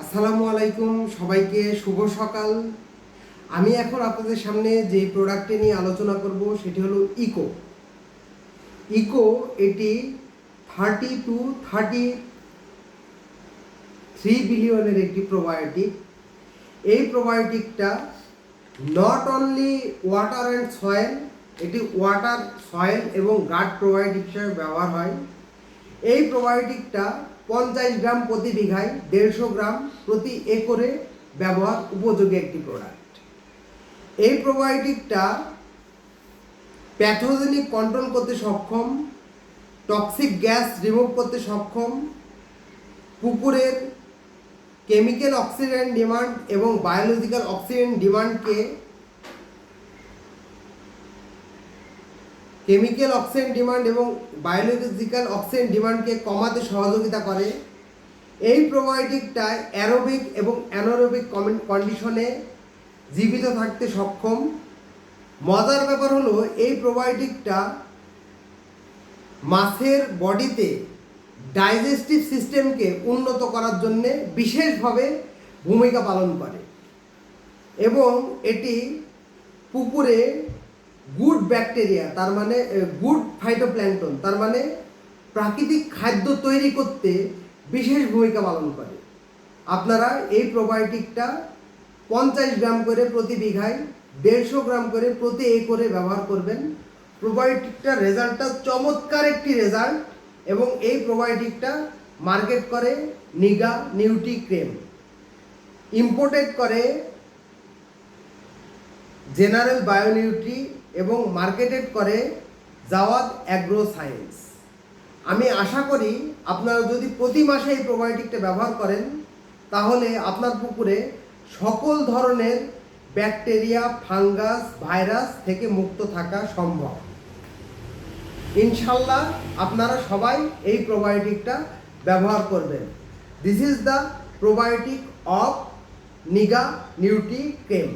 আসসালামু আলাইকুম, সবাইকে শুভ সকাল। আমি এখন আপনাদের সামনে যে প্রোডাক্টটি নিয়ে আলোচনা করব সেটি হলো ইকো। এটি 33 বিলিয়নের একটি প্রোবায়োটিক। এই প্রোবায়োটিকটা not only water and soil, এটি ওয়াটার, সয়েল এবং গাট প্রোবায়োটিক হিসেবে ব্যবহার হয়। এই প্রোবায়োটিকটা 50 গ্রাম প্রতি বিঘায়, 150 গ্রাম প্রতি একরে ব্যবহার উপযোগী একটি প্রোডাক্ট। এই প্রোবায়োটিকটা প্যাথোজেনিক কন্ট্রোল করতে সক্ষম, টক্সিক গ্যাস রিমুভ করতে সক্ষম, পুকুরের কেমিক্যাল অক্সিডেন্ট ডিমান্ড এবং বায়োলজিক্যাল অক্সিডেন্ট ডিমান্ডকে কমাতে সহযোগিতা করে। এই প্রোবায়োটিকটা অ্যারোবিক এবং অ্যানারোবিক কন্ডিশনে জীবিত থাকতে সক্ষম। মজার ব্যাপার হলো এই প্রোবায়োটিকটা মাছের বডিতে ডাইজেস্টিভ সিস্টেমকে উন্নত করার জন্য বিশেষভাবে ভূমিকা পালন করে এবং এটি পুকুরে গুড ব্যাকটেরিয়া, তার মানে গুড ফাইটোপ্ল্যাঙ্কটন, তার মানে প্রাকৃতিক খাদ্য তৈরি করতে বিশেষ ভূমিকা পালন করে। আপনারা এই প্রোবায়োটিকটা 50 গ্রাম করে প্রতি বিঘায়, 150 গ্রাম করে প্রতি একরে ব্যবহার করবেন। প্রোবায়োটিকটার রেজাল্টটা চমৎকার একটি রেজাল্ট এবং এই প্রোবায়োটিকটা মার্কেট করে নিগা নিউট্রি ক্রেম, ইম্পোর্টেড করে জেনারেল বায়োনিউট্রি এবং মার্কেটেড করে জাওয়াদ অ্যাগ্রো সায়েন্স। আমি আশা করি আপনারা যদি প্রতি মাসে এই প্রোবায়োটিকটা ব্যবহার করেন তাহলে আপনার পুকুরে সকল ধরনের ব্যাকটেরিয়া, ফাঙ্গাস, ভাইরাস থেকে মুক্ত থাকা সম্ভব। ইনশাল্লাহ আপনারা সবাই এই প্রোবায়োটিকটা ব্যবহার করবেন। This is the probiotic of নিগা নিউট্রি ক্রেম।